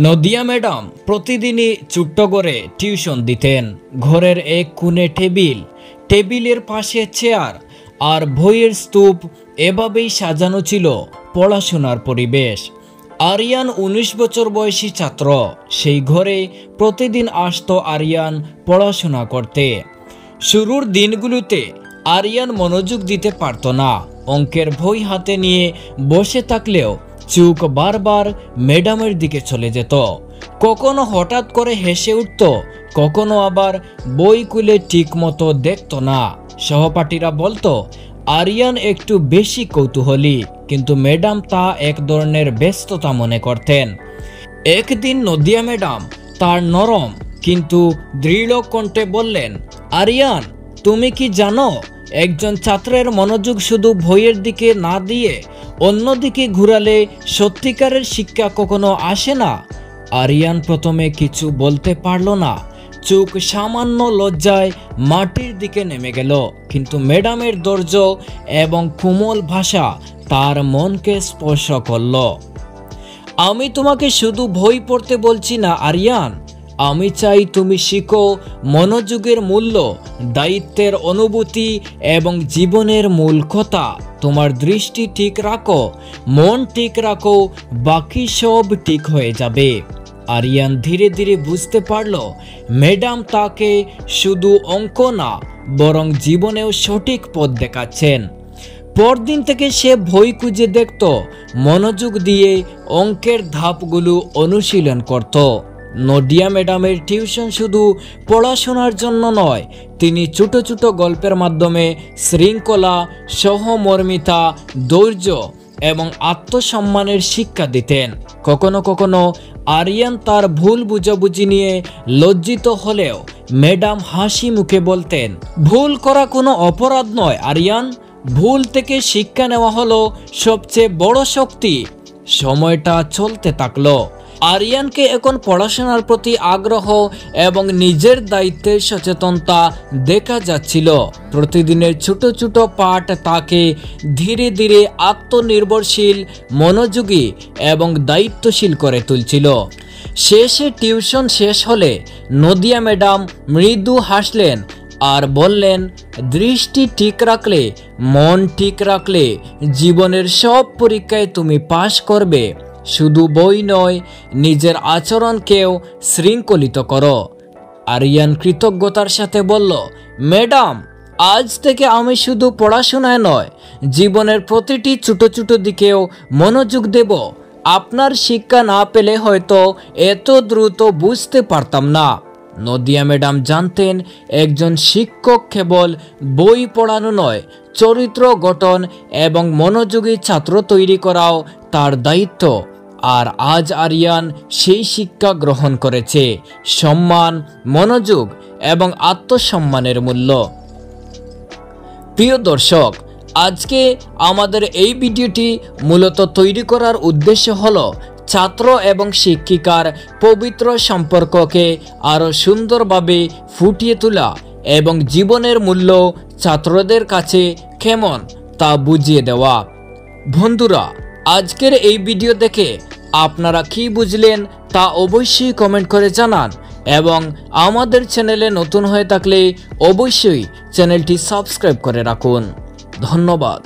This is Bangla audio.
নদিয়া ম্যাডাম প্রতিদিনই ছোট্ট করে টিউশন দিতেন। ঘরের এক কোণে টেবিলের পাশে চেয়ার আর বইয়ের স্তূপ, এভাবেই সাজানো ছিল পড়াশোনার পরিবেশ। আরিয়ান 19 বছর বয়সী ছাত্র। সেই ঘরে প্রতিদিন আসতো আরিয়ান পড়াশোনা করতে। শুরুর দিনগুলোতে আরিয়ান মনোযোগ দিতে পারত না। অঙ্কের বই হাতে নিয়ে বসে থাকলেও চোখ বারবার ম্যাডামের দিকে চলে যেত। কখনো হঠাৎ করে হেসে উঠত, কখনো আবার বই খুলে ঠিক মতো দেখত না। সহপাঠীরা বলতো আরিয়ান একটু বেশি কৌতূহলী, কিন্তু ম্যাডাম তা এক ধরনের ব্যস্ততা মনে করতেন। একদিন নদিয়া ম্যাডাম তার নরম কিন্তু দৃঢ় কণ্ঠে বললেন, আরিয়ান, তুমি কি জানো একজন ছাত্রের মনোযোগ শুধু বইয়ের দিকে না দিয়ে অন্যদিকে ঘুরালে সত্যিকারের শিক্ষা কখনো আসে না। আরিয়ান প্রথমে কিছু বলতে পারল না। চোখ সামান্য লজ্জায় মাটির দিকে নেমে গেল, কিন্তু ম্যাডামের ধৈর্য এবং কোমল ভাষা তার মনকে স্পর্শ করল। আমি তোমাকে শুধু বই পড়তে বলছি না আরিয়ান, আমি চাই তুমি শিখো মনোযোগের মূল্য, দায়িত্বের অনুভূতি এবং জীবনের মূল কথা। তোমার দৃষ্টি ঠিক রাখো, মন ঠিক রাখো, বাকি সব ঠিক হয়ে যাবে। আরিয়ান ধীরে ধীরে বুঝতে পারল ম্যাডাম তাকে শুধু অঙ্ক না, বরং জীবনেও সঠিক পথ দেখাচ্ছেন। পরদিন থেকে সে বই খুঁজে দেখত, মনোযোগ দিয়ে অঙ্কের ধাপগুলো অনুশীলন করত। নদিয়া ম্যাডামের টিউশন শুধু পড়াশোনার জন্য নয়, তিনি ছোট ছোট গল্পের মাধ্যমে শৃঙ্খলা, সহমর্মিতা, ধৈর্য এবং আত্মসম্মানের শিক্ষা দিতেন। কখনো কখনো আরিয়ান তার ভুল বুঝাবুঝি নিয়ে লজ্জিত হলেও ম্যাডাম হাসি মুখে বলতেন, ভুল করা কোনো অপরাধ নয় আরিয়ান, ভুল থেকে শিক্ষা নেওয়া হলো সবচেয়ে বড় শক্তি। সময়টা চলতে থাকলো। আরিয়ানকে এখন পড়াশোনার প্রতি আগ্রহ এবং নিজের দায়িত্বের সচেতনতা দেখা যাচ্ছিল। প্রতিদিনের ছোট ছোট পাঠ তাকে ধীরে ধীরে আত্মনির্ভরশীল, মনোযোগী এবং দায়িত্বশীল করে তুলছিল। শেষে টিউশন শেষ হলে নদিয়া ম্যাডাম মৃদু হাসলেন আর বললেন, দৃষ্টি ঠিক রাখলে, মন ঠিক রাখলে জীবনের সব পরীক্ষায় তুমি পাশ করবে। শুধু বই নয়, নিজের আচরণকেও শৃঙ্খলিত করো। আরিয়ান কৃতজ্ঞতার সাথে বলল, ম্যাডাম, আজ থেকে আমি শুধু পড়াশোনায় নয়, জীবনের প্রতিটি ছোট ছোট দিকেও মনোযোগ দেব। আপনার শিক্ষা না পেলে হয়তো এত দ্রুত বুঝতে পারতাম না। নদিয়া ম্যাডাম জানতেন একজন শিক্ষক কেবল বই পড়ানো নয়, চরিত্র গঠন এবং মনোযোগী ছাত্র তৈরি করাও তার দায়িত্ব। আর আজ আরিয়ান সেই শিক্ষা গ্রহণ করেছে, সম্মান, মনোযোগ এবং আত্মসম্মানের মূল্য। প্রিয় দর্শক, আজকে আমাদের এই ভিডিওটি মূলত তৈরি করার উদ্দেশ্য হলো ছাত্র এবং শিক্ষিকার পবিত্র সম্পর্ককে আরও সুন্দরভাবে ফুটিয়ে তোলা এবং জীবনের মূল্য ছাত্রদের কাছে কেমন তা বুঝিয়ে দেওয়া। বন্ধুরা, আজকের এই ভিডিও দেখে আপনারা কি বুঝলেন তা অবশ্যই কমেন্ট করে জানান, এবং আমাদের চ্যানেলে নতুন হয়ে থাকলে অবশ্যই চ্যানেলটি সাবস্ক্রাইব করে রাখুন। ধন্যবাদ।